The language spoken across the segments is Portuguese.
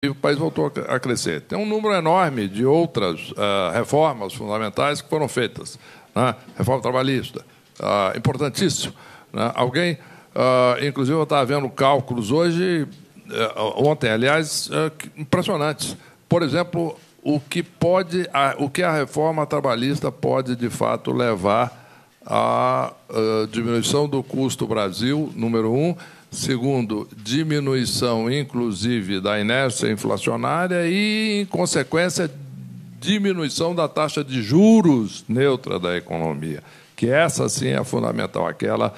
e o país voltou a crescer. Tem um número enorme de outras reformas fundamentais que foram feitas. Né? Reforma trabalhista, importantíssimo. Né? Alguém, inclusive, eu estava vendo cálculos hoje, ontem, aliás, impressionantes. Por exemplo, o que a reforma trabalhista pode, de fato, levar à diminuição do custo Brasil, número um. Segundo, diminuição, inclusive, da inércia inflacionária e, em consequência, diminuição da taxa de juros neutra da economia, que essa, sim, é fundamental, aquela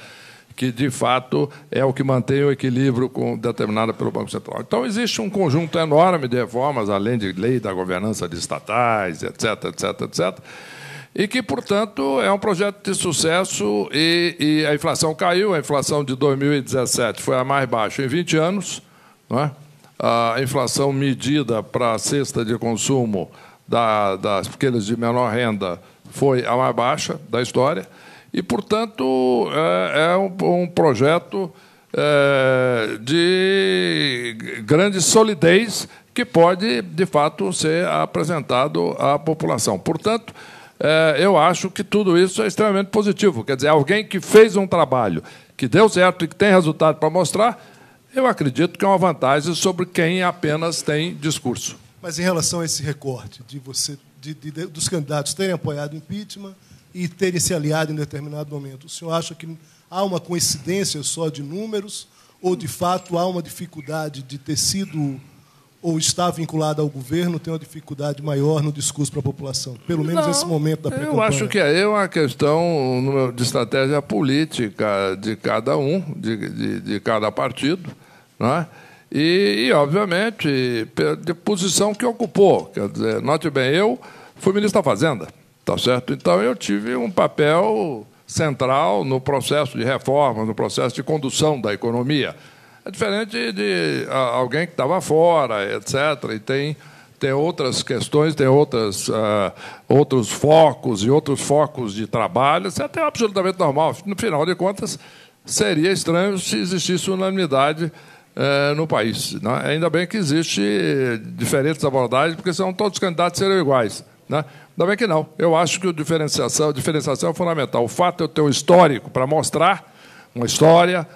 que, de fato, é o que mantém o equilíbrio determinado pelo Banco Central. Então, existe um conjunto enorme de reformas, além de lei da governança de estatais, etc., etc., etc., e que, portanto, é um projeto de sucesso e a inflação caiu. A inflação de 2017 foi a mais baixa em 20 anos. Não é? A inflação medida para a cesta de consumo daqueles de menor renda foi a mais baixa da história. E, portanto, é um projeto de grande solidez que pode, de fato, ser apresentado à população. Portanto, eu acho que tudo isso é extremamente positivo. Quer dizer, alguém que fez um trabalho que deu certo e que tem resultado para mostrar, eu acredito que é uma vantagem sobre quem apenas tem discurso. Mas em relação a esse recorte dos candidatos terem apoiado o impeachment e terem se aliado em determinado momento, o senhor acha que há uma coincidência só de números ou, de fato, há uma dificuldade de ter sido ou está vinculado ao governo, tem uma dificuldade maior no discurso para a população? Pelo menos nesse momento da pré-campanha. Eu acho que é uma questão de estratégia política de cada um, de cada partido, não é? E, obviamente, de posição que ocupou. Quer dizer, note bem, eu fui ministro da Fazenda, tá certo? Então, eu tive um papel central no processo de reforma, no processo de condução da economia. É diferente de alguém que estava fora, etc., e tem outras questões, tem outros focos e outros focos de trabalho. Isso é até absolutamente normal. No final de contas, seria estranho se existisse unanimidade no país. Né? Ainda bem que existem diferentes abordagens, porque senão todos os candidatos seriam iguais. Né? Ainda bem que não. Eu acho que a diferenciação é fundamental. O fato de eu ter um histórico para mostrar uma história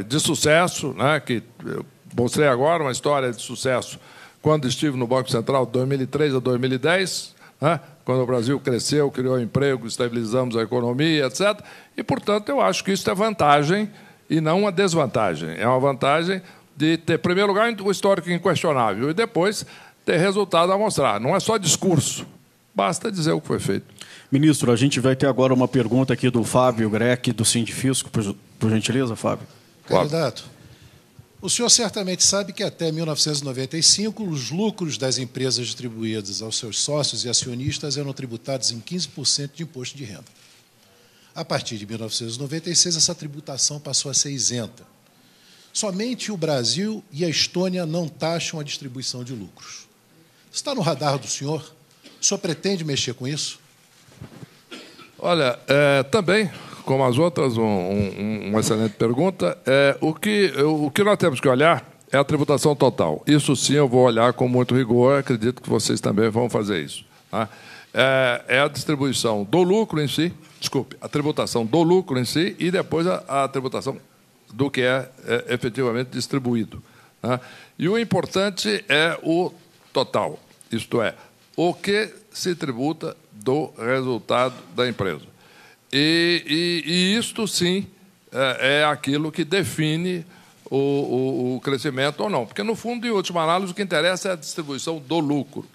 de sucesso, né, que eu mostrei agora, uma história de sucesso quando estive no Banco Central, de 2003 a 2010, né, quando o Brasil cresceu, criou emprego, estabilizamos a economia, etc. E, portanto, eu acho que isso é vantagem e não uma desvantagem. É uma vantagem de ter, em primeiro lugar, o histórico inquestionável e depois ter resultado a mostrar. Não é só discurso, basta dizer o que foi feito. Ministro, a gente vai ter agora uma pergunta aqui do Fábio Greck, do Sindifisco. Por gentileza, Fábio. Candidato, o senhor certamente sabe que até 1995 os lucros das empresas distribuídas aos seus sócios e acionistas eram tributados em 15% de imposto de renda. A partir de 1996, essa tributação passou a ser isenta. Somente o Brasil e a Estônia não taxam a distribuição de lucros. Está no radar do senhor? O senhor pretende mexer com isso? Olha, também, como as outras, uma excelente pergunta. O que nós temos que olhar é a tributação total. Isso sim eu vou olhar com muito rigor, acredito que vocês também vão fazer isso. Tá? É a distribuição do lucro em si, a tributação do lucro em si e depois a tributação do que é efetivamente distribuído. Tá? E o importante é o total, isto é, o que se tributa do resultado da empresa. E isto, sim, é aquilo que define o crescimento ou não. Porque, no fundo, em última análise, o que interessa é a distribuição do lucro.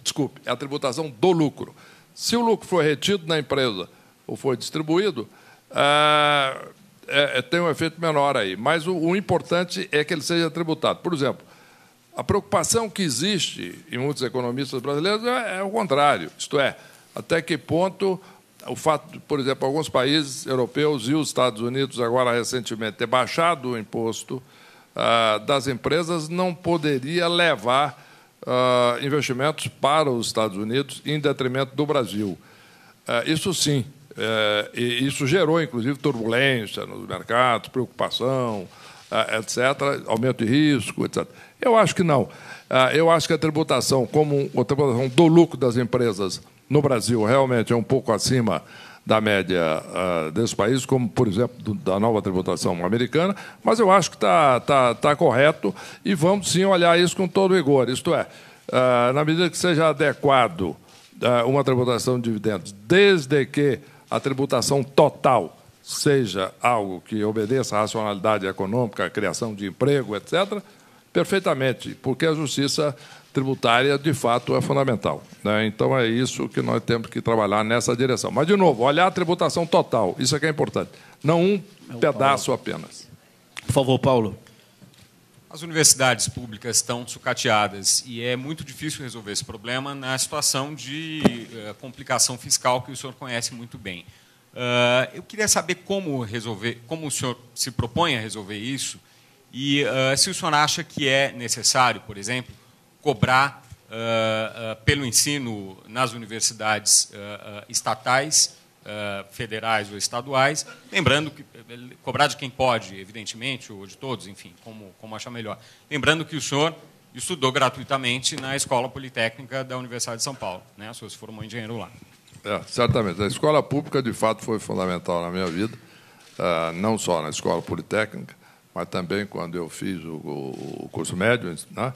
É a tributação do lucro. Se o lucro for retido na empresa ou for distribuído, tem um efeito menor aí. Mas o importante é que ele seja tributado. Por exemplo, a preocupação que existe em muitos economistas brasileiros é o contrário. Isto é, até que ponto o fato de, por exemplo, alguns países europeus e os Estados Unidos, agora recentemente, ter baixado o imposto das empresas não poderia levar investimentos para os Estados Unidos em detrimento do Brasil. Isso sim, e isso gerou, inclusive, turbulência nos mercados, preocupação, etc., aumento de risco, etc. Eu acho que não. Eu acho que a tributação, como a tributação do lucro das empresas no Brasil, realmente é um pouco acima da média desse país, como, por exemplo, da nova tributação americana, mas eu acho que está correto e vamos, sim, olhar isso com todo rigor. Isto é, na medida que seja adequado uma tributação de dividendos, desde que a tributação total seja algo que obedeça à racionalidade econômica, à criação de emprego, etc., perfeitamente, porque a justiça tributária, de fato, é fundamental, né? Então, é isso que nós temos que trabalhar nessa direção. Mas, de novo, olhar a tributação total, isso é que é importante, não um pedaço apenas. Por favor, Paulo. As universidades públicas estão sucateadas e é muito difícil resolver esse problema na situação de complicação fiscal que o senhor conhece muito bem. Eu queria saber como o senhor se propõe a resolver isso e se o senhor acha que é necessário, por exemplo, cobrar pelo ensino nas universidades estatais, federais ou estaduais, lembrando que cobrar de quem pode, evidentemente, ou de todos, enfim, como achar melhor. Lembrando que o senhor estudou gratuitamente na Escola Politécnica da Universidade de São Paulo, né? O senhor se formou engenheiro lá. Certamente. A escola pública, de fato, foi fundamental na minha vida, não só na Escola Politécnica, mas também quando eu fiz o curso médio, né?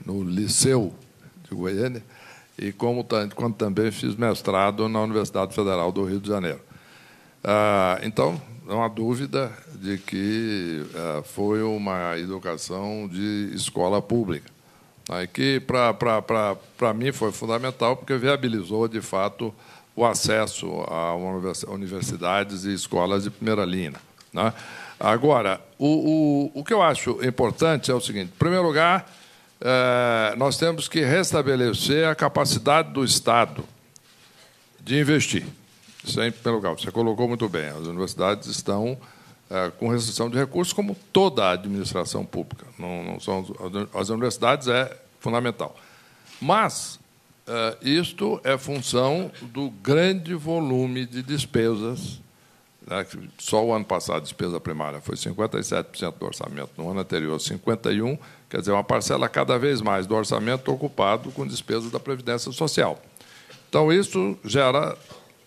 No Liceu de Goiânia, e quando também fiz mestrado na Universidade Federal do Rio de Janeiro. Então, não há dúvida de que foi uma educação de escola pública, né, que, para mim, foi fundamental, porque viabilizou, de fato, o acesso a universidades e escolas de primeira linha, né? Agora, o que eu acho importante é o seguinte: em primeiro lugar, nós temos que restabelecer a capacidade do Estado de investir. Isso é em primeiro lugar. Você colocou muito bem. As universidades estão com restrição de recursos, como toda a administração pública. Não são, as universidades é fundamental. Mas isto é função do grande volume de despesas. Só o ano passado a despesa primária foi 57% do orçamento, no ano anterior 51%, quer dizer, uma parcela cada vez mais do orçamento ocupado com despesas da Previdência Social. Então, isso gera,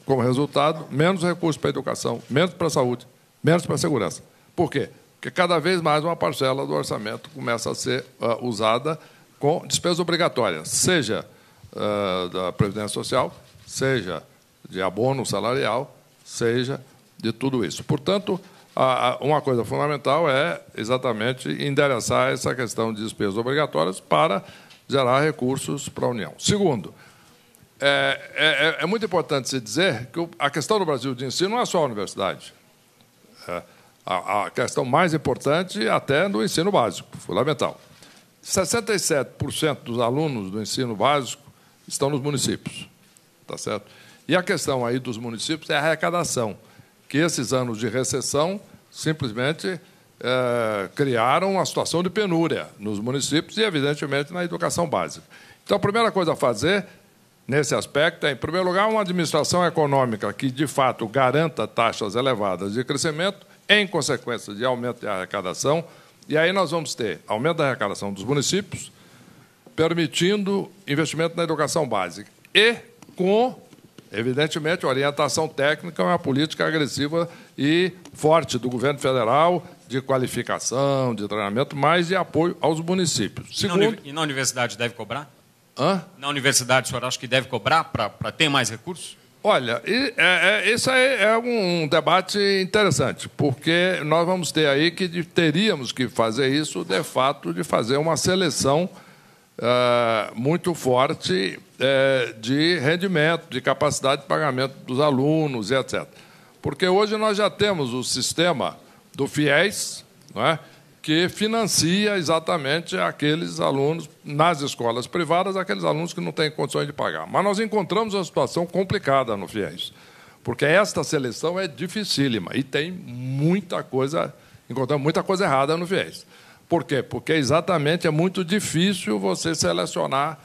como resultado, menos recursos para a educação, menos para a saúde, menos para a segurança. Por quê? Porque cada vez mais uma parcela do orçamento começa a ser usada com despesas obrigatórias, seja da Previdência Social, seja de abono salarial, seja de tudo isso. Portanto, uma coisa fundamental é exatamente endereçar essa questão de despesas obrigatórias para gerar recursos para a União. Segundo, é muito importante se dizer que a questão do Brasil de ensino não é só a universidade. A questão mais importante até no ensino básico, fundamental. 67% dos alunos do ensino básico estão nos municípios, tá certo? E a questão aí dos municípios é a arrecadação, que esses anos de recessão simplesmente criaram uma situação de penúria nos municípios e, evidentemente, na educação básica. Então, a primeira coisa a fazer, nesse aspecto, é, em primeiro lugar, uma administração econômica que, de fato, garanta taxas elevadas de crescimento, em consequência de aumento de arrecadação, e aí nós vamos ter aumento da arrecadação dos municípios, permitindo investimento na educação básica e com, evidentemente, orientação técnica, uma política agressiva e forte do governo federal de qualificação, de treinamento, mas de apoio aos municípios. Segundo, e na universidade deve cobrar? Na universidade, o senhor acha que deve cobrar para ter mais recursos? Olha, isso é um debate interessante, porque nós vamos ter aí que teríamos que fazer isso, de fato, de fazer uma seleção muito forte de rendimento, de capacidade de pagamento dos alunos, etc. Porque hoje nós já temos o sistema do FIES, não é? Que financia exatamente aqueles alunos nas escolas privadas, aqueles alunos que não têm condições de pagar. Mas nós encontramos uma situação complicada no FIES, porque esta seleção é dificílima e tem encontramos muita coisa errada no FIES. Por quê? Porque exatamente é muito difícil você selecionar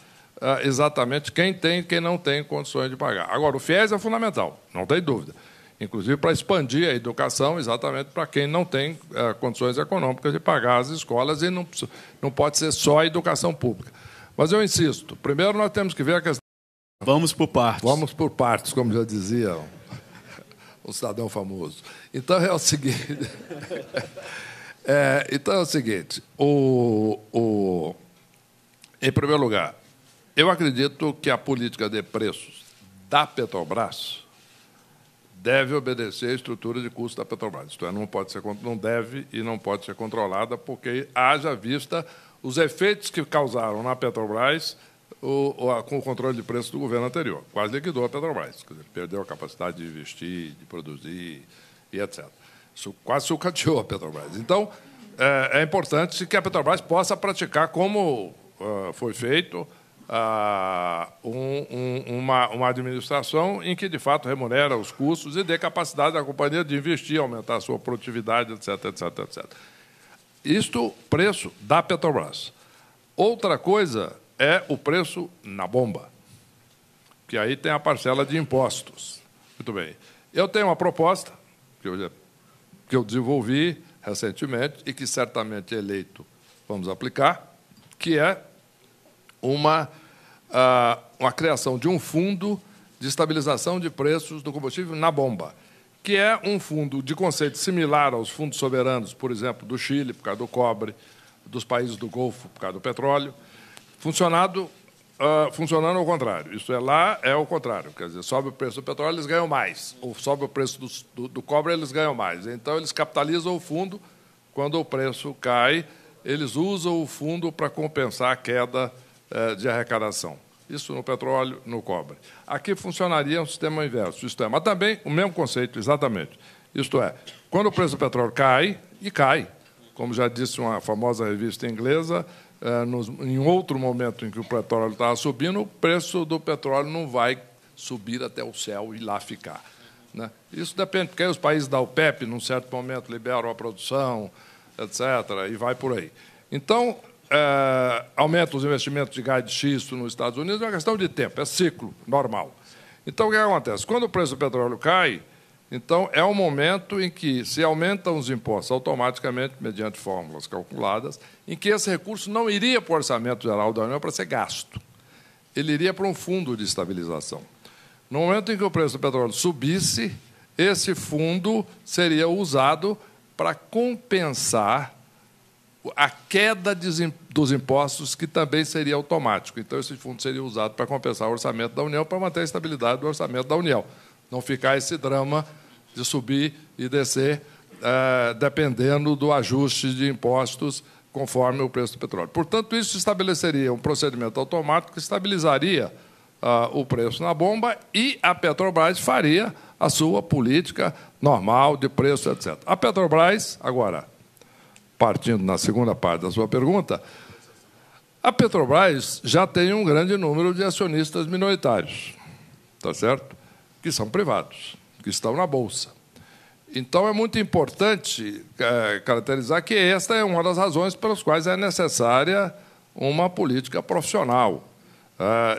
exatamente quem tem e quem não tem condições de pagar. Agora, o FIES é fundamental, não tem dúvida. inclusive para expandir a educação exatamente para quem não tem condições econômicas de pagar as escolas, e não pode ser só a educação pública. Mas eu insisto, primeiro nós temos que ver a questão... Vamos por partes. Vamos por partes, como já dizia um cidadão famoso. Então é o seguinte... em primeiro lugar, eu acredito que a política de preços da Petrobras deve obedecer à estrutura de custo da Petrobras. Isto é, não deve e não pode ser controlada, porque haja vista os efeitos que causaram na Petrobras com o controle de preços do governo anterior. Quase liquidou a Petrobras. Quer dizer, perdeu a capacidade de investir, de produzir e etc. Isso quase sucateou a Petrobras. Então, é importante que a Petrobras possa praticar, como foi feito, uma administração em que, de fato, remunera os custos e dê capacidade à companhia de investir, aumentar a sua produtividade, etc, etc, etc. Isto, preço da Petrobras. Outra coisa é o preço na bomba, que aí tem a parcela de impostos. Muito bem. Eu tenho uma proposta que eu desenvolvi recentemente e que, certamente, eleito, vamos aplicar, que é uma criação de um fundo de estabilização de preços do combustível na bomba, que é um fundo de conceito similar aos fundos soberanos, por exemplo, do Chile, por causa do cobre, dos países do Golfo, por causa do petróleo, funcionando ao contrário. Isso lá é o contrário. Quer dizer, sobe o preço do petróleo, eles ganham mais. Ou sobe o preço do cobre, eles ganham mais. Então, eles capitalizam o fundo. Quando o preço cai, eles usam o fundo para compensar a queda de arrecadação. Isso no petróleo, no cobre. Aqui funcionaria um sistema inverso. Isto é, mas também o mesmo conceito, exatamente. Isto é, quando o preço do petróleo cai, e cai, como já disse uma famosa revista inglesa, em outro momento em que o petróleo estava subindo, o preço do petróleo não vai subir até o céu e lá ficar, né? Isso depende, porque aí os países da OPEP, num certo momento, liberam a produção, etc., e vai por aí. Então, aumenta os investimentos de gás de xisto nos Estados Unidos, é uma questão de tempo, é ciclo normal. Então, o que acontece? Quando o preço do petróleo cai, então é um momento em que se aumentam os impostos automaticamente, mediante fórmulas calculadas, em que esse recurso não iria para o Orçamento Geral da União para ser gasto. Ele iria para um fundo de estabilização. No momento em que o preço do petróleo subisse, esse fundo seria usado para compensar a queda dos impostos, que também seria automático. Então, esse fundo seria usado para compensar o orçamento da União, para manter a estabilidade do orçamento da União. Não ficar esse drama de subir e descer, dependendo do ajuste de impostos conforme o preço do petróleo. Portanto, isso estabeleceria um procedimento automático que estabilizaria o preço na bomba, e a Petrobras faria a sua política normal de preço, etc. A Petrobras, agora, partindo na segunda parte da sua pergunta, a Petrobras já tem um grande número de acionistas minoritários, tá certo? Que são privados, que estão na Bolsa. Então, é muito importante caracterizar que esta é uma das razões pelas quais é necessária uma política profissional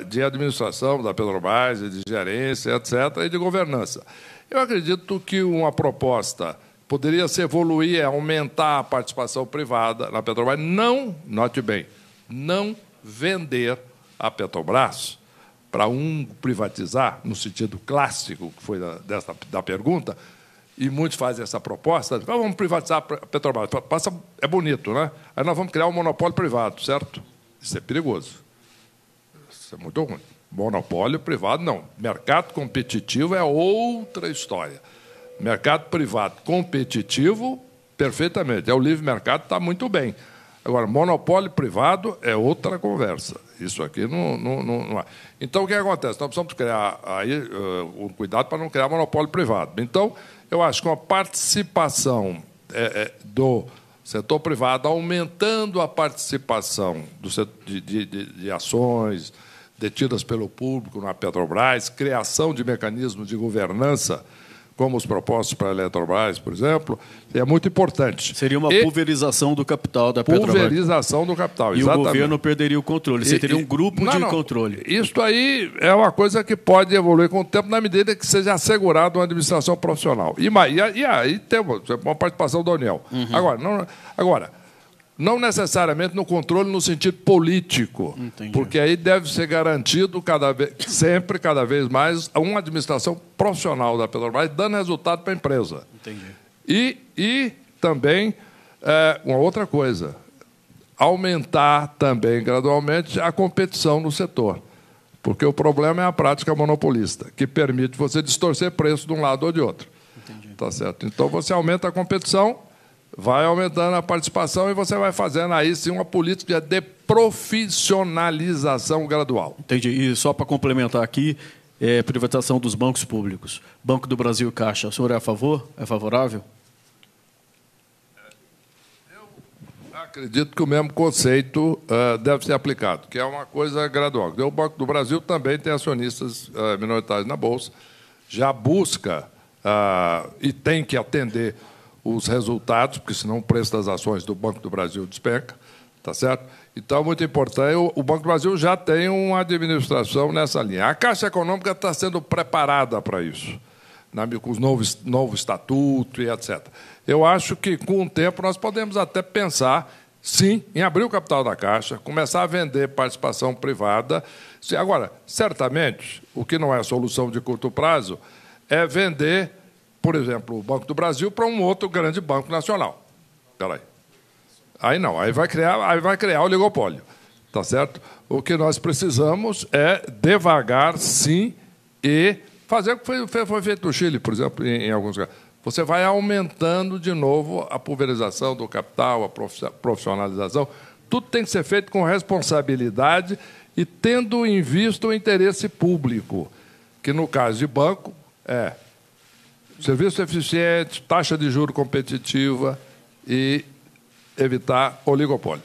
de administração da Petrobras, de gerência, etc., e de governança. Eu acredito que uma proposta poderia se evoluir, aumentar a participação privada na Petrobras, não, note bem, não vender a Petrobras para privatizar, no sentido clássico que foi da pergunta, e muitos fazem essa proposta, vamos privatizar a Petrobras. É bonito, né? Aí nós vamos criar um monopólio privado, certo? Isso é perigoso. Isso é muito ruim. Monopólio privado, não. Mercado competitivo é outra história. Mercado privado competitivo, perfeitamente. O livre mercado está muito bem. Agora, monopólio privado é outra conversa. Isso aqui não é. Então, o que acontece? Nós precisamos criar aí um cuidado para não criar monopólio privado. Então, eu acho que uma participação do setor privado, aumentando a participação de ações detidas pelo público na Petrobras, criação de mecanismos de governança como os propostos para a Eletrobras, por exemplo, é muito importante. Seria uma pulverização do capital da Petrobras. Pulverização do capital, exatamente. E o governo perderia o controle. Você teria um grupo de controle. Isso aí é uma coisa que pode evoluir com o tempo, na medida que seja assegurada uma administração profissional. E aí temos uma participação da União. Agora, não necessariamente no controle no sentido político, Entendi. porque aí deve ser garantido sempre, cada vez mais, uma administração profissional da Petrobras, dando resultado para a empresa. Entendi. E também, uma outra coisa, aumentar também, gradualmente, a competição no setor. Porque o problema é a prática monopolista, que permite você distorcer preço de um lado ou de outro. Entendi. Tá certo? Então, você aumenta a competição, vai aumentando a participação e você vai fazendo aí sim uma política de profissionalização gradual. Entendi. E só para complementar aqui, privatização dos bancos públicos. Banco do Brasil e Caixa. O senhor é a favor? É favorável? Eu acredito que o mesmo conceito deve ser aplicado, que é uma coisa gradual. O Banco do Brasil também tem acionistas minoritários na Bolsa, já busca e tem que atender os resultados, porque senão o preço das ações do Banco do Brasil despenca, tá certo? Então, muito importante, o Banco do Brasil já tem uma administração nessa linha. A Caixa Econômica está sendo preparada para isso, com os novo estatuto e etc. Eu acho que, com o tempo, nós podemos até pensar, sim, em abrir o capital da Caixa, começar a vender participação privada. Agora, certamente, o que não é solução de curto prazo é vender, por exemplo, o Banco do Brasil para um outro grande banco nacional. Espera aí. Aí não, aí vai criar oligopólio. Tá certo? O que nós precisamos é devagar, sim, e fazer o que foi feito no Chile, por exemplo, em alguns casos. Você vai aumentando de novo a pulverização do capital, a profissionalização. Tudo tem que ser feito com responsabilidade e tendo em vista o interesse público, que, no caso de banco, é serviço eficiente, taxa de juros competitiva e evitar oligopólio.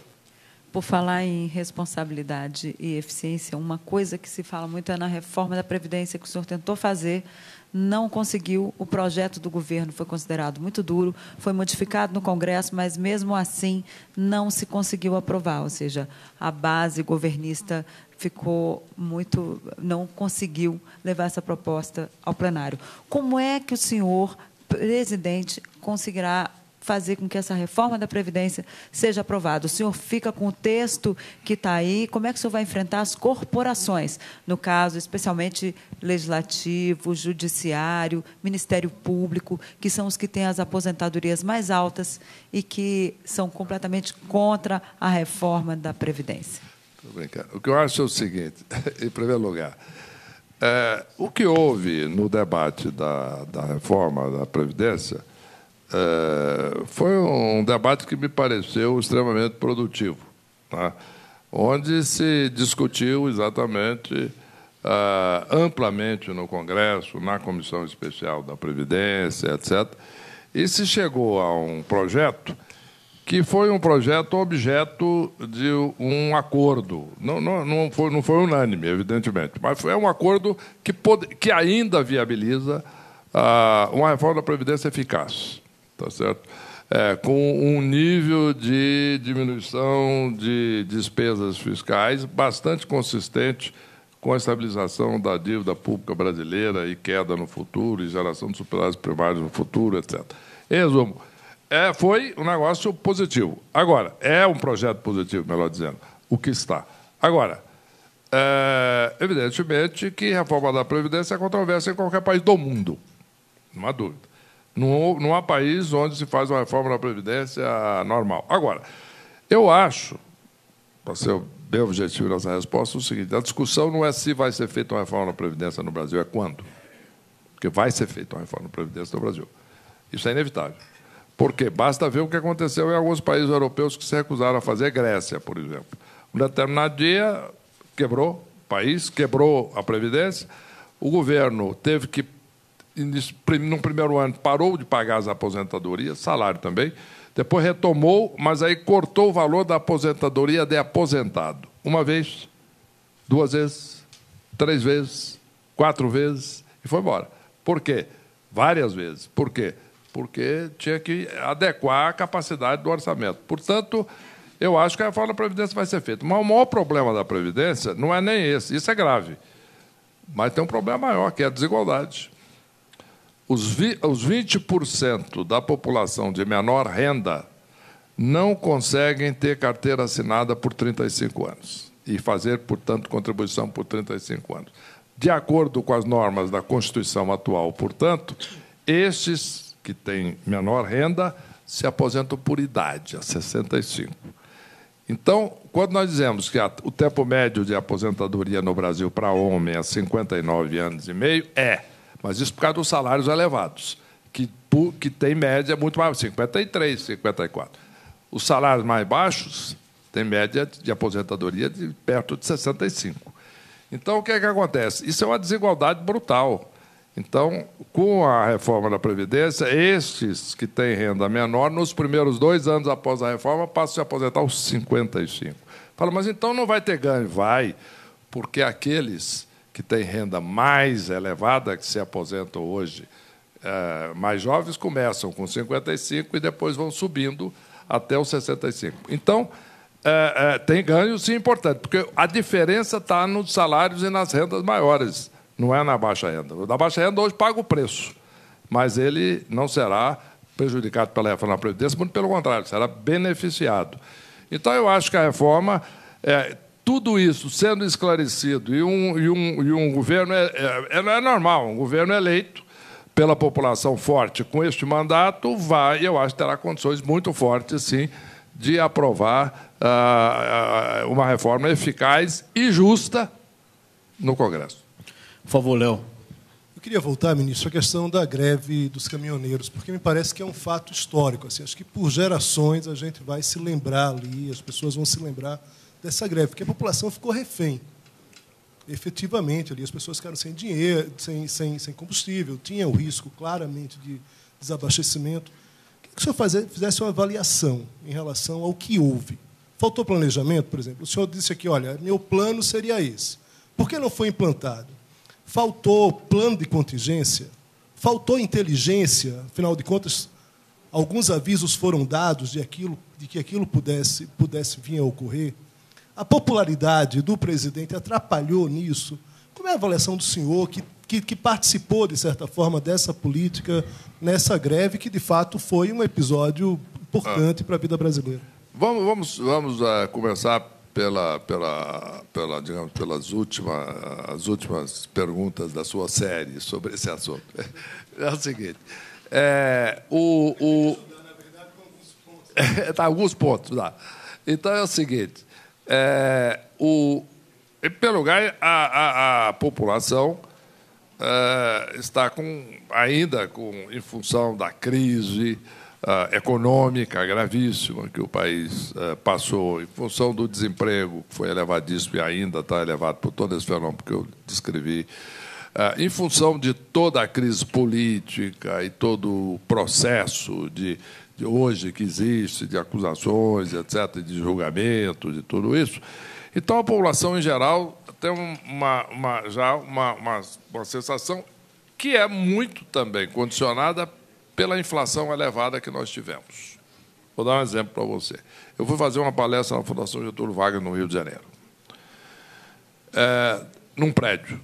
Por falar em responsabilidade e eficiência, uma coisa que se fala muito é na reforma da Previdência que o senhor tentou fazer, não conseguiu. O projeto do governo foi considerado muito duro, foi modificado no Congresso, mas, mesmo assim, não se conseguiu aprovar. Ou seja, a base governista não conseguiu levar essa proposta ao plenário. Como é que o senhor, presidente, conseguirá fazer com que essa reforma da Previdência seja aprovada? O senhor fica com o texto que está aí? Como é que o senhor vai enfrentar as corporações? No caso, especialmente Legislativo, Judiciário, Ministério Público, que são os que têm as aposentadorias mais altas e que são completamente contra a reforma da Previdência. Estou brincando. O que eu acho é o seguinte, em primeiro lugar, o que houve no debate da reforma da Previdência foi um debate que me pareceu extremamente produtivo, tá? Onde se discutiu exatamente, amplamente no Congresso, na Comissão Especial da Previdência, etc., e se chegou a um projeto que foi um projeto objeto de um acordo. Não foi unânime, evidentemente, mas foi um acordo que ainda viabiliza uma reforma da Previdência eficaz. Tá certo? Com um nível de diminuição de despesas fiscais bastante consistente com a estabilização da dívida pública brasileira e queda no futuro, e geração de superávites primários no futuro, etc. Em resumo, foi um negócio positivo. Agora, é um projeto positivo, melhor dizendo, o que está. Agora, evidentemente que a reforma da Previdência é controversa em qualquer país do mundo, não há dúvida. Não há país onde se faz uma reforma da Previdência normal. Agora, eu acho, para ser bem objetivo nessa resposta, o seguinte: a discussão não é se vai ser feita uma reforma da Previdência no Brasil, é quando. Porque vai ser feita uma reforma da Previdência no Brasil. Isso é inevitável. Por quê? Basta ver o que aconteceu em alguns países europeus que se recusaram a fazer, Grécia, por exemplo. Um determinado dia, quebrou o país, quebrou a Previdência, o governo teve que, no primeiro ano, parou de pagar as aposentadorias, salário também, depois retomou, mas aí cortou o valor da aposentadoria de aposentado. Uma vez, 2 vezes, 3 vezes, 4 vezes, e foi embora. Por quê? várias vezes. Por quê? Porque tinha que adequar a capacidade do orçamento. Portanto, eu acho que a reforma da Previdência vai ser feita. Mas o maior problema da Previdência não é nem esse. Isso é grave. Mas tem um problema maior, que é a desigualdade. Os 20% da população de menor renda não conseguem ter carteira assinada por 35 anos e fazer, portanto, contribuição por 35 anos. De acordo com as normas da Constituição atual, portanto, estes que têm menor renda se aposentam por idade, a 65. Então, quando nós dizemos que o tempo médio de aposentadoria no Brasil para homem é 59 anos e meio, mas isso por causa dos salários elevados, que tem média muito mais, 53, 54. Os salários mais baixos têm média de aposentadoria de perto de 65. Então, o que é que acontece? Isso é uma desigualdade brutal. Então, com a reforma da Previdência, estes que têm renda menor, nos primeiros 2 anos após a reforma, passam a se aposentar aos 55. Fala, mas então não vai ter ganho? Vai, porque aqueles que têm renda mais elevada, que se aposentam hoje, mais jovens, começam com 55 e depois vão subindo até os 65. Então, tem ganho, sim, importante, porque a diferença está nos salários e nas rendas maiores, não é na baixa renda. O da baixa renda hoje paga o preço, mas ele não será prejudicado pela reforma da Previdência, muito pelo contrário, será beneficiado. Então, eu acho que a reforma, tudo isso sendo esclarecido, e um governo é normal, um governo eleito pela população forte com este mandato, eu acho que terá condições muito fortes, sim, de aprovar uma reforma eficaz e justa no Congresso. Por favor, Léo. Eu queria voltar, ministro, à questão da greve dos caminhoneiros, porque me parece que é um fato histórico. Assim, acho que por gerações a gente vai se lembrar ali, as pessoas vão se lembrar dessa greve, porque a população ficou refém. Efetivamente, ali as pessoas ficaram sem dinheiro, sem combustível, tinha o risco claramente de desabastecimento. Queria que o senhor fizesse uma avaliação em relação ao que houve. Faltou planejamento, por exemplo? O senhor disse aqui, olha, meu plano seria esse. Por que não foi implantado? Faltou plano de contingência? Faltou inteligência? Afinal de contas, alguns avisos foram dados de que aquilo pudesse vir a ocorrer. A popularidade do presidente atrapalhou nisso? Como é a avaliação do senhor, que participou, de certa forma, dessa política, nessa greve, que, de fato, foi um episódio importante para a vida brasileira? Vamos começar digamos, pelas últimas perguntas da sua série sobre esse assunto. É o seguinte, alguns pontos. Tá. Então, é o seguinte, em primeiro lugar, a população está ainda em função da crise econômica gravíssima que o país passou, em função do desemprego, que foi elevadíssimo e ainda está elevado por todo esse fenômeno que eu descrevi, em função de toda a crise política e todo o processo de hoje que existe, de acusações, etc., de julgamento, de tudo isso. Então, a população, em geral, tem já uma sensação que é muito também condicionada pela inflação elevada que nós tivemos. Vou dar um exemplo para você. Eu fui fazer uma palestra na Fundação Getúlio Vargas, no Rio de Janeiro, num prédio.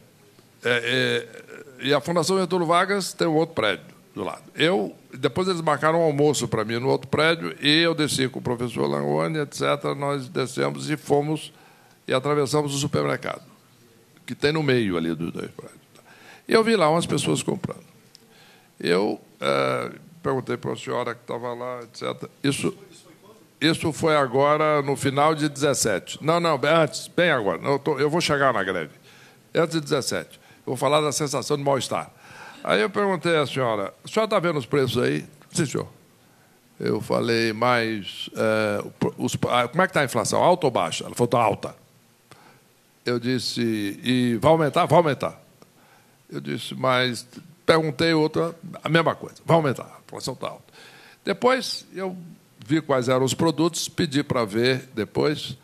E a Fundação Getúlio Vargas tem um outro prédio do lado. Depois eles marcaram um almoço para mim no outro prédio, e eu desci com o professor Langoni, etc. Nós descemos e fomos e atravessamos o supermercado, que tem no meio ali dos dois prédios. E eu vi lá umas pessoas comprando. Eu perguntei para a senhora que estava lá, etc. Isso foi agora, no final de 17. Não, antes, bem agora. Eu vou chegar na greve. Antes de 17. Eu vou falar da sensação de mal-estar. Aí eu perguntei à senhora, a senhora está vendo os preços aí? Sim, senhor. Eu falei, mas como é que está a inflação? Alta ou baixa? Ela falou, está alta. Eu disse, e vai aumentar? Vai aumentar. Eu disse, mas... Perguntei outra, a mesma coisa, vai aumentar, a inflação está alta. Depois, eu vi quais eram os produtos, pedi para ver depois,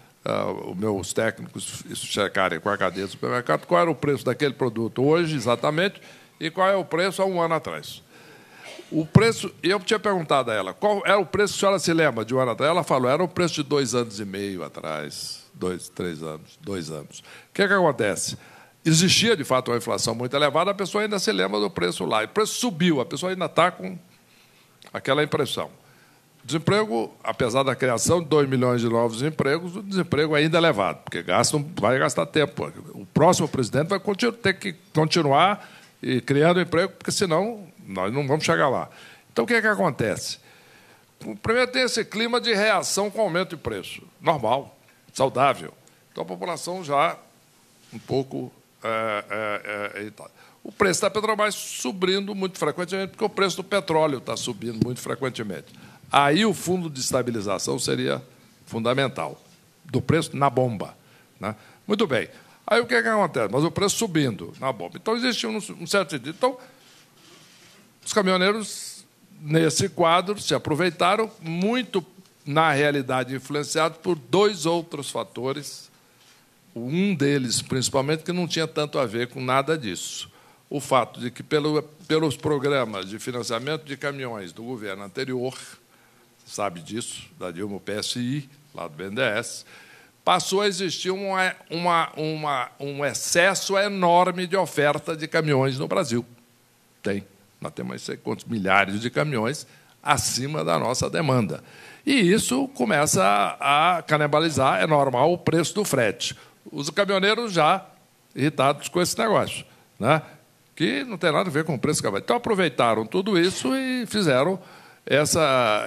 os meus técnicos checarem com a cadeia do supermercado, qual era o preço daquele produto hoje, exatamente, e qual é o preço há um ano atrás. O preço, eu tinha perguntado a ela, qual era o preço que a senhora se lembra de um ano atrás? Ela falou, era o preço de 2 anos e meio atrás, 2 anos. O que acontece? Existia, de fato, uma inflação muito elevada, a pessoa ainda se lembra do preço lá. E o preço subiu, a pessoa ainda está com aquela impressão. O desemprego, apesar da criação de 2 milhões de novos empregos, o desemprego ainda é elevado, porque vai gastar tempo. O próximo presidente vai ter que continuar criando emprego, porque, senão, nós não vamos chegar lá. Então, o que acontece? Primeiro, tem esse clima de reação com aumento de preço. Normal, saudável. Então, a população já um pouco... O preço da Petrobras subindo muito frequentemente, porque o preço do petróleo está subindo muito frequentemente. Aí o fundo de estabilização seria fundamental, do preço na bomba. Né? Muito bem. Aí o que acontece? Mas o preço subindo na bomba. Então, existe um certo sentido. Então, os caminhoneiros, nesse quadro, se aproveitaram muito, na realidade, influenciados por 2 outros fatores. Um deles, principalmente, que não tinha tanto a ver com nada disso. O fato de que, pelos programas de financiamento de caminhões do governo anterior, sabe disso, da Dilma, o PSI, lá do BNDES, passou a existir um excesso enorme de oferta de caminhões no Brasil. Nós temos não sei quantos milhares de caminhões acima da nossa demanda. E isso começa a canibalizar, é normal, o preço do frete. Os caminhoneiros já irritados com esse negócio, né? Que não tem nada a ver com o preço que vai. Então, aproveitaram tudo isso e fizeram essa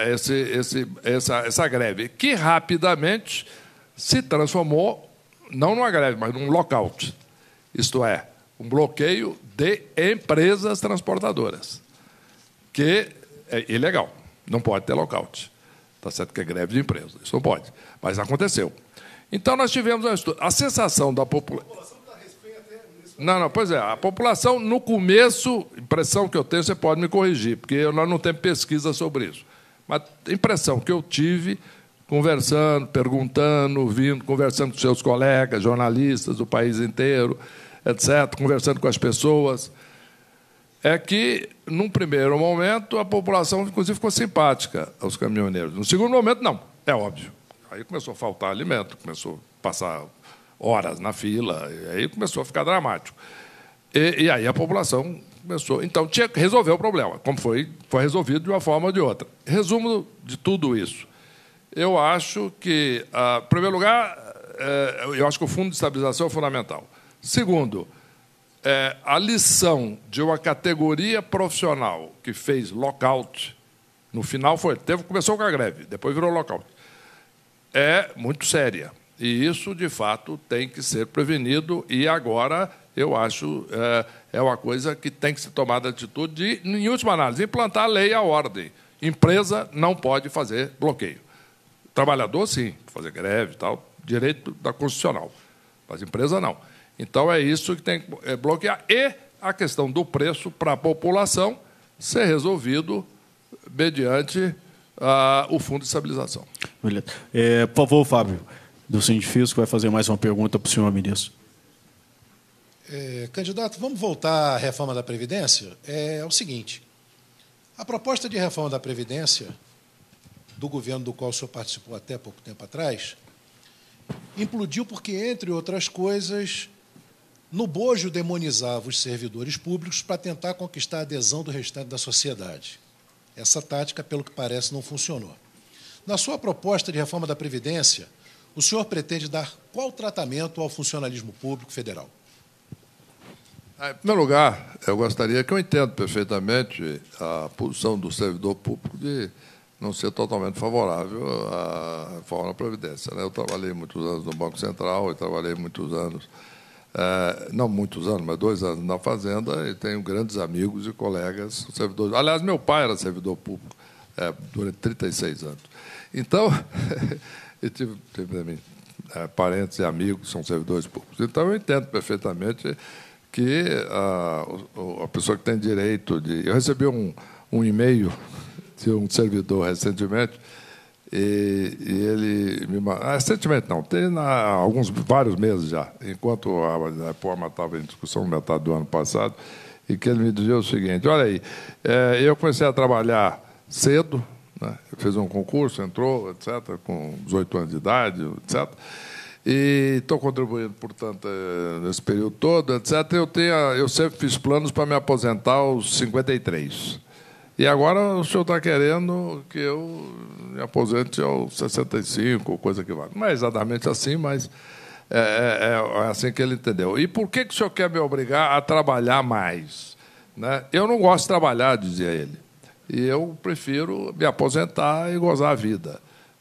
greve, que rapidamente se transformou, não numa greve, mas num lockout. Isto é, um bloqueio de empresas transportadoras, que é ilegal, não pode ter lockout. Está certo que é greve de empresa, isso não pode, mas aconteceu. Então, nós tivemos a sensação da população... Não, pois é, a população, no começo, impressão que eu tenho, você pode me corrigir, porque nós não temos pesquisa sobre isso, mas a impressão que eu tive, conversando, perguntando, conversando com seus colegas, jornalistas do país inteiro, etc., conversando com as pessoas, é que, num primeiro momento, a população, inclusive, ficou simpática aos caminhoneiros. No segundo momento, não, é óbvio. Aí começou a faltar alimento, começou a passar horas na fila, e aí começou a ficar dramático. E aí a população começou... Então, tinha que resolver o problema, como foi resolvido de uma forma ou de outra. Resumo de tudo isso. Eu acho que, em primeiro lugar, eu acho que o Fundo de Estabilização é fundamental. Segundo, a lição de uma categoria profissional que fez lockout, no final começou com a greve, depois virou lockout, é muito séria. E isso, de fato, tem que ser prevenido. E agora, eu acho, é uma coisa que tem que ser tomada atitude de, em última análise, implantar a lei e a ordem. Empresa não pode fazer bloqueio. Trabalhador, sim, fazer greve e tal, direito da Constitucional. Mas empresa, não. Então, é isso que tem que bloquear. E a questão do preço para a população ser resolvido mediante o Fundo de Estabilização. Beleza. Por favor, Fábio, do Sindifisco, vai fazer mais uma pergunta para o senhor ministro. Candidato, vamos voltar à reforma da Previdência? É o seguinte, a proposta de reforma da Previdência do governo do qual o senhor participou até pouco tempo atrás implodiu porque, entre outras coisas, no bojo demonizava os servidores públicos para tentar conquistar a adesão do restante da sociedade. Essa tática, pelo que parece, não funcionou. Na sua proposta de reforma da Previdência, o senhor pretende dar qual tratamento ao funcionalismo público federal? Em primeiro lugar, eu gostaria que eu entendo perfeitamente a posição do servidor público de não ser totalmente favorável à reforma da Previdência. Eu trabalhei muitos anos no Banco Central, eu trabalhei muitos anos, não muitos anos, mas 2 anos na Fazenda, e tenho grandes amigos e colegas servidores. Aliás, meu pai era servidor público durante 36 anos. Então, eu tive também parentes e amigos que são servidores públicos. Então, eu entendo perfeitamente que a pessoa que tem direito de... Eu recebi um e-mail de um servidor recentemente, e ele me mandou... Recentemente não, tem vários meses já, enquanto a reforma estava em discussão, metade do ano passado, e que ele me dizia o seguinte: olha aí, eu comecei a trabalhar cedo, né? Eu fiz um concurso, entrou, etc., com 18 anos de idade, etc., e estou contribuindo, portanto, nesse período todo, etc. Eu sempre fiz planos para me aposentar aos 53. E agora o senhor está querendo que eu me aposente aos 65, coisa que vale. Não é exatamente assim, mas é assim que ele entendeu. E por que o senhor quer me obrigar a trabalhar mais? Né? Eu não gosto de trabalhar, dizia ele. E eu prefiro me aposentar e gozar a vida.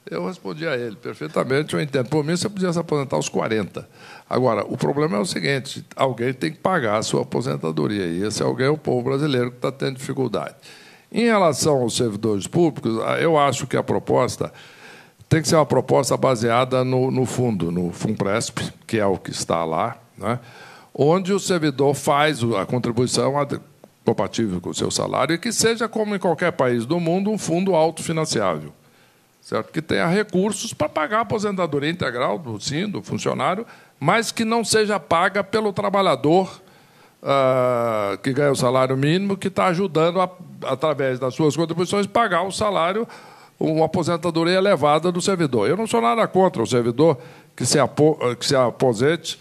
Eu respondi a ele perfeitamente, eu entendo. Por mim, você podia se aposentar aos 40. Agora, o problema é o seguinte: alguém tem que pagar a sua aposentadoria. E esse alguém é o povo brasileiro que está tendo dificuldade. Em relação aos servidores públicos, eu acho que a proposta tem que ser uma proposta baseada no fundo, no FUNPRESP, que é o que está lá, né, onde o servidor faz a contribuição compatível com o seu salário e que seja, como em qualquer país do mundo, um fundo autofinanciável, certo? Que tenha recursos para pagar a aposentadoria integral do funcionário, mas que não seja paga pelo trabalhador que ganha o salário mínimo, que está ajudando, através das suas contribuições, pagar o salário, uma aposentadoria elevada do servidor. Eu não sou nada contra o servidor que se aposente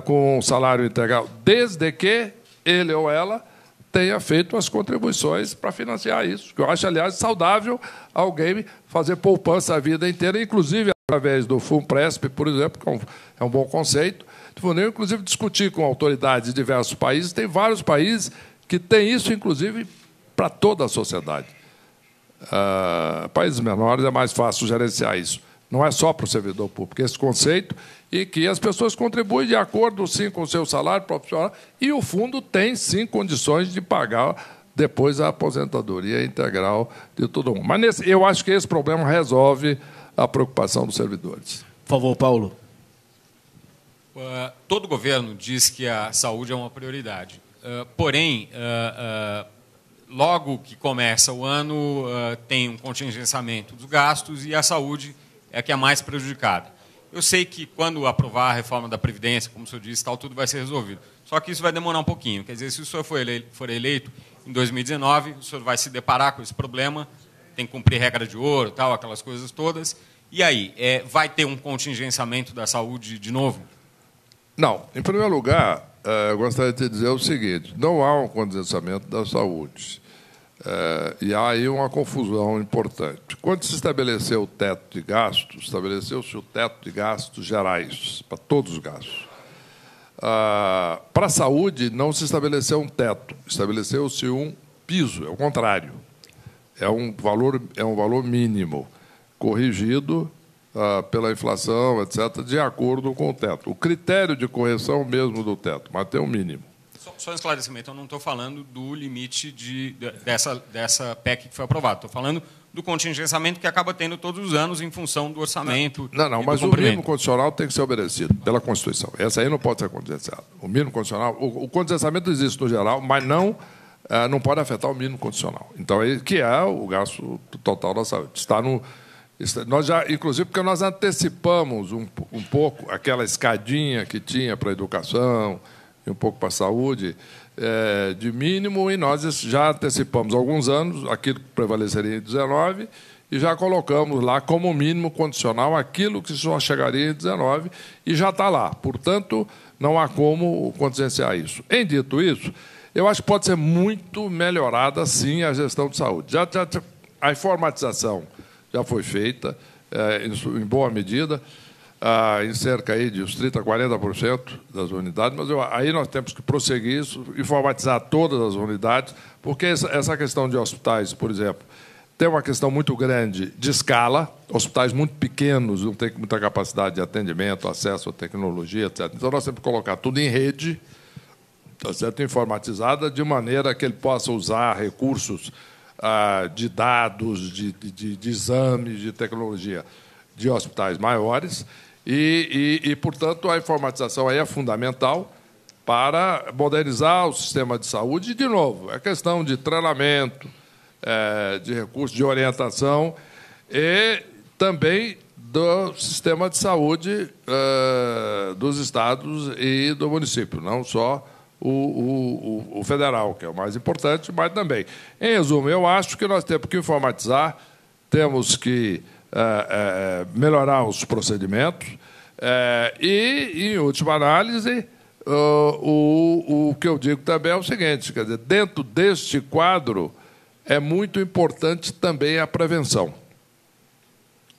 com um salário integral, desde que ele ou ela tenha feito as contribuições para financiar isso. Eu acho, aliás, saudável alguém fazer poupança a vida inteira, inclusive através do FUNPRESP, por exemplo, que é um bom conceito. Eu, inclusive, discuti com autoridades de diversos países. Tem vários países que têm isso, inclusive, para toda a sociedade. Países menores é mais fácil gerenciar isso. Não é só para o servidor público, esse conceito, e que as pessoas contribuem de acordo, sim, com o seu salário profissional, e o fundo tem, sim, condições de pagar depois a aposentadoria integral de todo mundo. Mas eu acho que esse problema resolve a preocupação dos servidores. Por favor, Paulo. Todo governo diz que a saúde é uma prioridade. Porém, logo que começa o ano, tem um contingenciamento dos gastos e a saúde é a que é mais prejudicada. Eu sei que, quando aprovar a reforma da Previdência, como o senhor disse, tudo vai ser resolvido. Só que isso vai demorar um pouquinho. Quer dizer, se o senhor for eleito em 2019, o senhor vai se deparar com esse problema, tem que cumprir regra de ouro, tal, aquelas coisas todas. E aí, vai ter um contingenciamento da saúde de novo? Não. Em primeiro lugar, eu gostaria de dizer o seguinte: não há um contingenciamento da saúde. E há aí uma confusão importante. Quando se estabeleceu o teto de gastos, estabeleceu-se o teto de gastos gerais, para todos os gastos. Para a saúde, não se estabeleceu um teto, estabeleceu-se um piso, é o contrário. É um valor mínimo, corrigido pela inflação, etc., de acordo com o teto. O critério de correção mesmo do teto, mas tem um mínimo. Só um esclarecimento, eu não estou falando do limite dessa PEC que foi aprovada. Estou falando do contingenciamento que acaba tendo todos os anos em função do orçamento. Não, mas o mínimo condicional tem que ser obedecido pela Constituição. Essa aí não pode ser contingenciada. O mínimo condicional, o contingenciamento existe no geral, mas não pode afetar o mínimo condicional. Então, que é o gasto total da saúde. Nós já, inclusive, porque nós antecipamos um pouco aquela escadinha que tinha para a educação e um pouco para a saúde, de mínimo, e nós já antecipamos há alguns anos aquilo que prevaleceria em 19 e já colocamos lá como mínimo condicional aquilo que só chegaria em 19 e já está lá. Portanto, não há como contingenciar isso. Em dito isso, eu acho que pode ser muito melhorada, sim, a gestão de saúde. A informatização já foi feita, em boa medida, em cerca aí de uns 30% a 40% das unidades, mas aí nós temos que prosseguir isso, informatizar todas as unidades, porque essa questão de hospitais, por exemplo, tem uma questão muito grande de escala, hospitais muito pequenos, não têm muita capacidade de atendimento, acesso à tecnologia, etc. Então, nós temos que colocar tudo em rede, tá certo? Informatizada, de maneira que ele possa usar recursos de dados, de exames, de tecnologia de hospitais maiores e, portanto, a informatização aí é fundamental para modernizar o sistema de saúde. E, de novo, é questão de treinamento, de recursos, de orientação e também do sistema de saúde dos estados e do município, não só o federal, que é o mais importante, mas também. Em resumo, eu acho que nós temos que informatizar, temos que melhorar os procedimentos e, em última análise, o que eu digo também é o seguinte, quer dizer, dentro deste quadro é muito importante também a prevenção.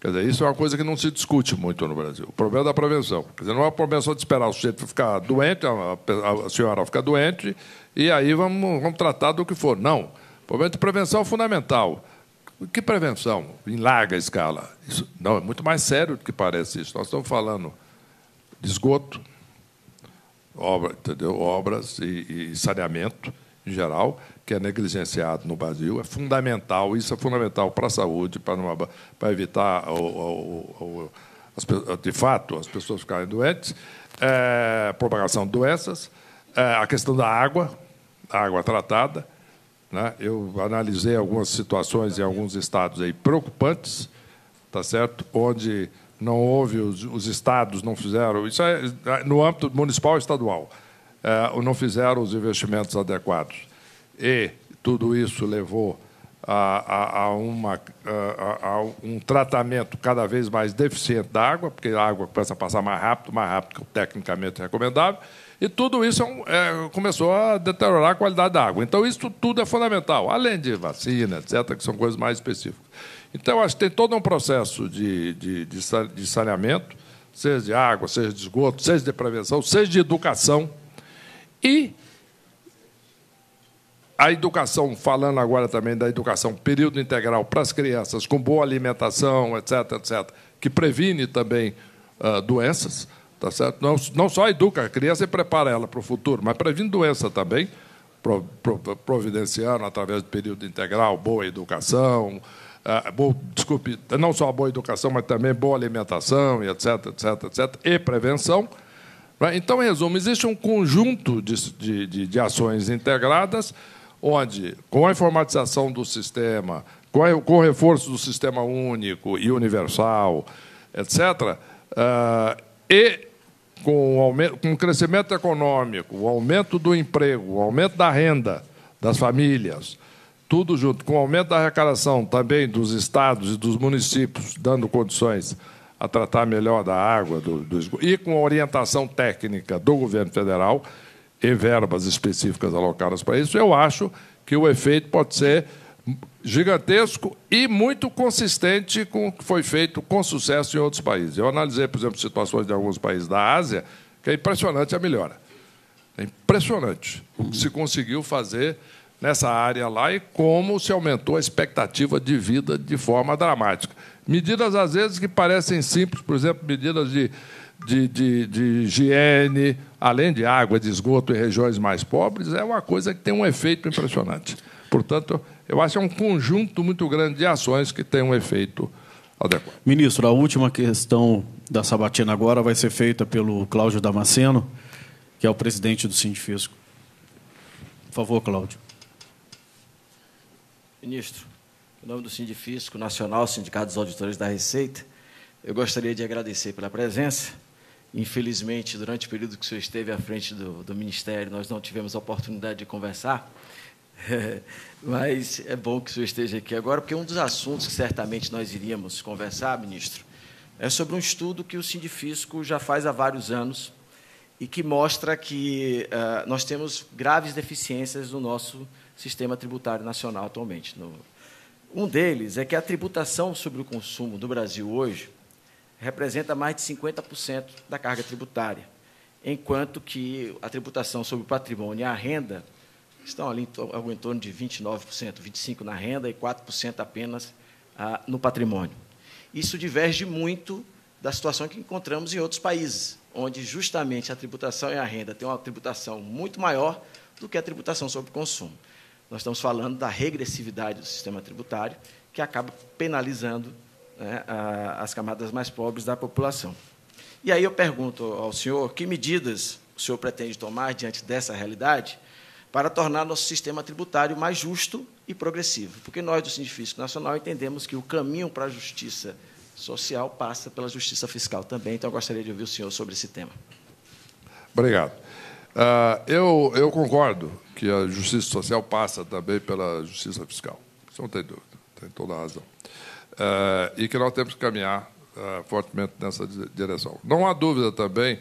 Quer dizer, isso é uma coisa que não se discute muito no Brasil. O problema da prevenção. Quer dizer, não é a prevenção de esperar o sujeito ficar doente, a senhora ficar doente, e aí vamos tratar do que for. Não. O problema de prevenção é fundamental. Que prevenção? Em larga escala. Isso, não, é muito mais sério do que parece isso. Nós estamos falando de esgoto, obras e saneamento, em geral, que é negligenciado no Brasil, é fundamental, isso é fundamental para a saúde, para evitar, de fato, as pessoas ficarem doentes, propagação de doenças, a questão da água tratada, né? Eu analisei algumas situações em alguns estados aí preocupantes, tá certo? Onde não houve, os estados não fizeram, isso é no âmbito municipal e estadual, não fizeram os investimentos adequados. E tudo isso levou a um tratamento cada vez mais deficiente da água, porque a água começa a passar mais rápido que o tecnicamente recomendável, e tudo isso começou a deteriorar a qualidade da água. Então, isso tudo é fundamental, além de vacina, etc., que são coisas mais específicas. Então, acho que tem todo um processo de saneamento, seja de água, seja de esgoto, seja de prevenção, seja de educação, e a educação, falando agora também da educação período integral para as crianças, com boa alimentação, etc., etc., que previne também doenças, tá certo? Não só educa a criança e prepara ela para o futuro, mas previne doença também, providenciando, através do período integral, boa educação, não só boa educação, mas também boa alimentação, e etc., etc., etc., e prevenção. Então, em resumo, existe um conjunto de ações integradas, onde, com a informatização do sistema, com o reforço do sistema único e universal, etc., e com o crescimento econômico, o aumento do emprego, o aumento da renda das famílias, tudo junto, com o aumento da arrecadação também dos estados e dos municípios, dando condições a tratar melhor da água, do esgoto, e com a orientação técnica do governo federal, e verbas específicas alocadas para isso, eu acho que o efeito pode ser gigantesco e muito consistente com o que foi feito com sucesso em outros países. Eu analisei, por exemplo, situações de alguns países da Ásia, que é impressionante a melhora. É impressionante o que se conseguiu fazer nessa área lá e como se aumentou a expectativa de vida de forma dramática. Medidas, às vezes, que parecem simples, por exemplo, medidas de higiene, além de água, de esgoto em regiões mais pobres, é uma coisa que tem um efeito impressionante. Portanto, eu acho que é um conjunto muito grande de ações que tem um efeito adequado. Ministro, a última questão da sabatina agora vai ser feita pelo Cláudio Damasceno, que é o presidente do Sindifisco. Por favor, Cláudio. Ministro, em nome do Sindifisco Nacional, Sindicato dos Auditores da Receita, eu gostaria de agradecer pela presença. Infelizmente, durante o período que o senhor esteve à frente do Ministério, nós não tivemos a oportunidade de conversar, mas é bom que o senhor esteja aqui agora, porque um dos assuntos que certamente nós iríamos conversar, ministro, é sobre um estudo que o Sindifisco já faz há vários anos e que mostra que nós temos graves deficiências no nosso sistema tributário nacional atualmente. Um deles é que a tributação sobre o consumo do Brasil hoje representa mais de 50% da carga tributária, enquanto que a tributação sobre o patrimônio e a renda estão ali em torno de 29%, 25% na renda e 4% apenas no patrimônio. Isso diverge muito da situação que encontramos em outros países, onde justamente a tributação e a renda têm uma tributação muito maior do que a tributação sobre o consumo. Nós estamos falando da regressividade do sistema tributário, que acaba penalizando, né, as camadas mais pobres da população. E aí eu pergunto ao senhor que medidas o senhor pretende tomar diante dessa realidade para tornar nosso sistema tributário mais justo e progressivo, porque nós, do Sindifisco Nacional, entendemos que o caminho para a justiça social passa pela justiça fiscal também, então eu gostaria de ouvir o senhor sobre esse tema. Obrigado. Eu concordo que a justiça social passa também pela justiça fiscal. Isso não tem dúvida, tem toda a razão. E que nós temos que caminhar fortemente nessa direção. Não há dúvida também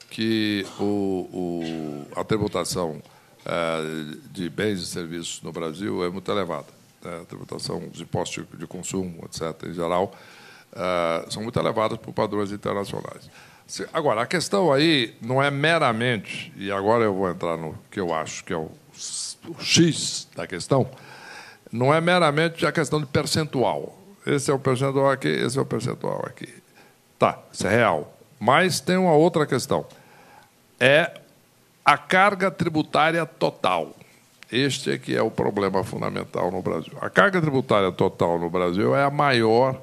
que a tributação de bens e serviços no Brasil é muito elevada. A tributação, os impostos de consumo, etc., em geral, são muito elevados por padrões internacionais. Agora, a questão aí não é meramente, e agora eu vou entrar no que eu acho que é o X da questão, não é meramente a questão de percentual. Esse é o percentual aqui, esse é o percentual aqui. Tá, isso é real. Mas tem uma outra questão. É a carga tributária total. Este é que é o problema fundamental no Brasil. A carga tributária total no Brasil é a maior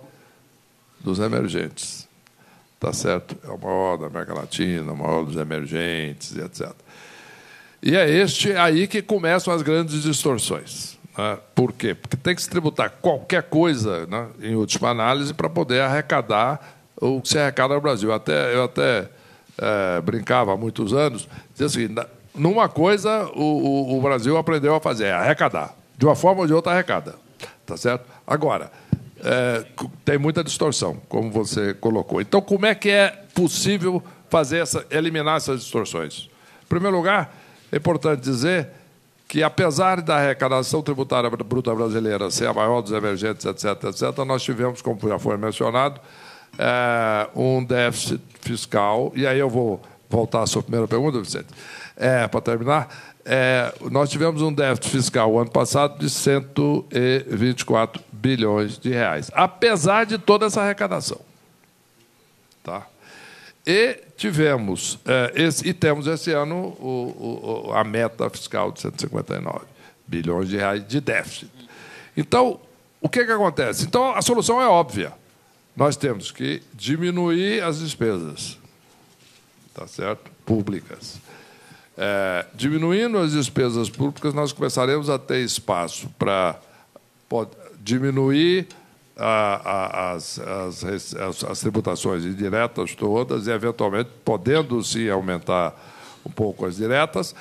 dos emergentes. Tá certo? É o maior da América Latina, o maior dos emergentes, etc. E é este aí que começam as grandes distorções. Né? Por quê? Porque tem que se tributar qualquer coisa, né, em última análise, para poder arrecadar o que se arrecada no Brasil. Eu até brincava há muitos anos, dizia assim, numa coisa o Brasil aprendeu a fazer, arrecadar. De uma forma ou de outra, arrecada. Tá certo? Agora, tem muita distorção, como você colocou. Então, como é que é possível eliminar essas distorções? Em primeiro lugar, é importante dizer que, apesar da arrecadação tributária bruta brasileira ser a maior dos emergentes, etc., nós tivemos, como já foi mencionado, um déficit fiscal. E aí eu vou voltar à sua primeira pergunta, Vicente, para terminar. Nós tivemos um déficit fiscal o ano passado de 124 bilhões de reais, apesar de toda essa arrecadação. Tá? E tivemos, temos esse ano a meta fiscal de 159 bilhões de reais de déficit. Então, o que acontece? Então, a solução é óbvia. Nós temos que diminuir as despesas, tá certo? Públicas. Diminuindo as despesas públicas, nós começaremos a ter espaço para diminuir as tributações indiretas todas e, eventualmente, podendo, sim, aumentar um pouco as diretas,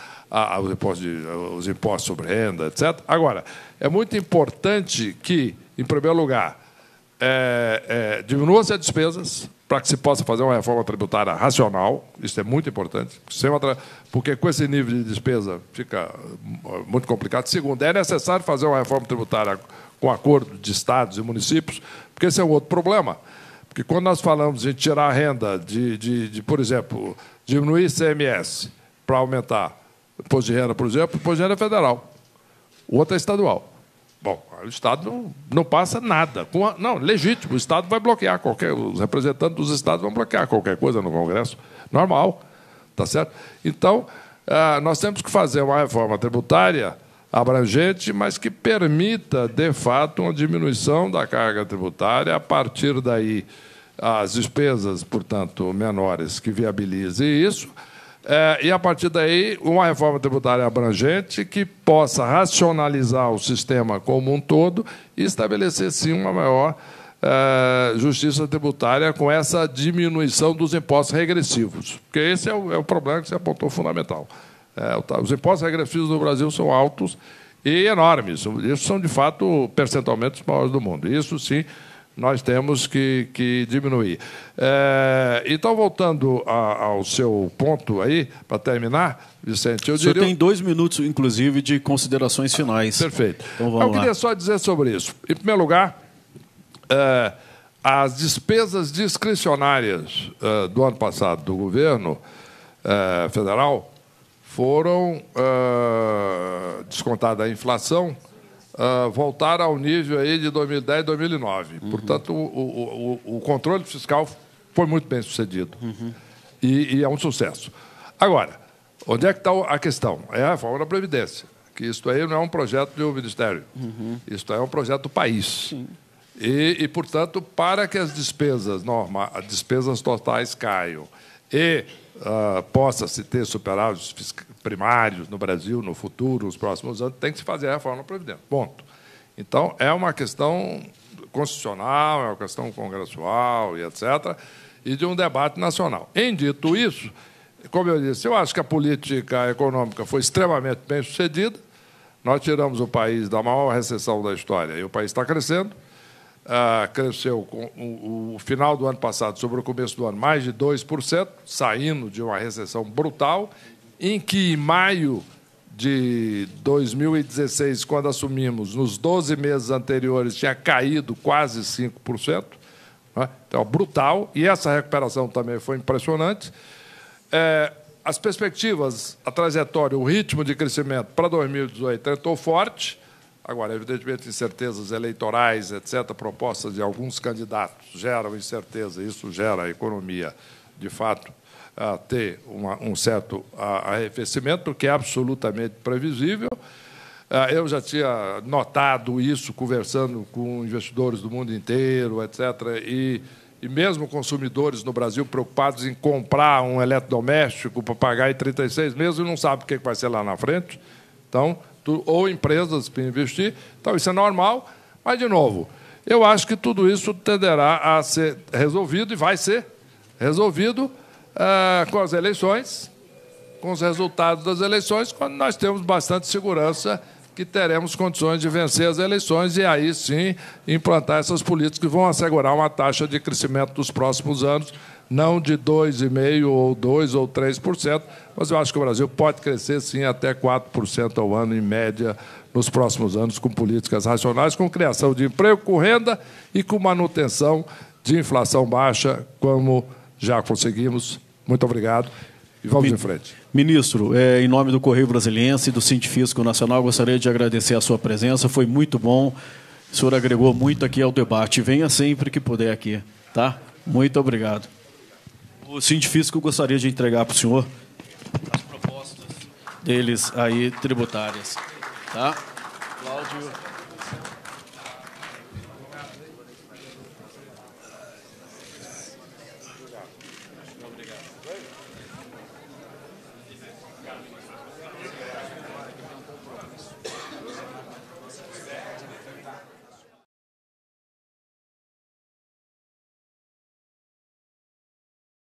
os impostos sobre renda, etc. Agora, é muito importante que, em primeiro lugar, diminua-se as despesas para que se possa fazer uma reforma tributária racional. Isso é muito importante, porque com esse nível de despesa fica muito complicado. Segundo, é necessário fazer uma reforma tributária com acordo de estados e municípios, porque esse é um outro problema. Porque quando nós falamos de tirar a renda, por exemplo, diminuir ICMS para aumentar o imposto de renda, por exemplo, o imposto de renda é federal, o outro é estadual. Bom, o Estado não passa nada. Não, legítimo, o Estado vai bloquear os representantes dos Estados vão bloquear qualquer coisa no Congresso. Normal, tá certo? Então, nós temos que fazer uma reforma tributária abrangente, mas que permita, de fato, uma diminuição da carga tributária, a partir daí as despesas, portanto, menores, que viabilize isso, e, a partir daí, uma reforma tributária abrangente que possa racionalizar o sistema como um todo e estabelecer, sim, uma maior justiça tributária com essa diminuição dos impostos regressivos. Porque esse é o problema que você apontou fundamental. Os impostos regressivos no Brasil são altos e enormes. Isso são, de fato, percentualmente os maiores do mundo. Isso, sim, nós temos que diminuir. Então, voltando ao seu ponto aí, para terminar, Vicente, eu diria... O senhor tem 2 minutos, inclusive, de considerações finais. Perfeito. Então, vamos lá. Eu queria só dizer sobre isso. Em primeiro lugar, as despesas discricionárias do ano passado do governo federal foram, descontada a inflação, voltaram ao nível aí de 2010 e 2009. Uhum. Portanto, o controle fiscal foi muito bem sucedido. Uhum. E é um sucesso. Agora, onde é que está a questão? É a reforma da Previdência, que isso aí não é um projeto de um ministério. Uhum. Isso é um projeto do país. Sim. E, portanto, para que as despesas totais caiam e possa-se ter superávites primários no Brasil, no futuro, nos próximos anos, tem que se fazer a reforma da Previdência. Ponto. Então, é uma questão constitucional, é uma questão congressual, e etc., e de um debate nacional. Em dito isso, como eu disse, eu acho que a política econômica foi extremamente bem sucedida. Nós tiramos o país da maior recessão da história e o país está crescendo. Cresceu com o final do ano passado sobre o começo do ano mais de 2%, saindo de uma recessão brutal, em que em maio de 2016, quando assumimos, nos 12 meses anteriores, tinha caído quase 5%. Né? Então, brutal. E essa recuperação também foi impressionante. As perspectivas, a trajetória, o ritmo de crescimento para 2018 entrou forte. Agora, evidentemente, incertezas eleitorais, etc., propostas de alguns candidatos geram incerteza. Isso gera a economia, de fato, a ter um certo arrefecimento, que é absolutamente previsível. Eu já tinha notado isso conversando com investidores do mundo inteiro, etc., e mesmo consumidores no Brasil preocupados em comprar um eletrodoméstico para pagar em 36 meses e não sabe o que vai ser lá na frente. Então, ou empresas para investir. Então, isso é normal. Mas, de novo, eu acho que tudo isso tenderá a ser resolvido e vai ser resolvido com as eleições, com os resultados das eleições, quando nós temos bastante segurança que teremos condições de vencer as eleições e, aí sim, implantar essas políticas que vão assegurar uma taxa de crescimento dos próximos anos, não de 2,5% ou 2% ou 3%, mas eu acho que o Brasil pode crescer, sim, até 4% ao ano, em média, nos próximos anos, com políticas racionais, com criação de emprego, com renda e com manutenção de inflação baixa, como já conseguimos. Muito obrigado e vamos em frente. Ministro, em nome do Correio Brasiliense e do Sindifisco Nacional, gostaria de agradecer a sua presença. Foi muito bom. O senhor agregou muito aqui ao debate. Venha sempre que puder aqui. Tá? Muito obrigado. O Sindifisco gostaria de entregar para o senhor as propostas deles aí tributárias. Tá? Cláudio.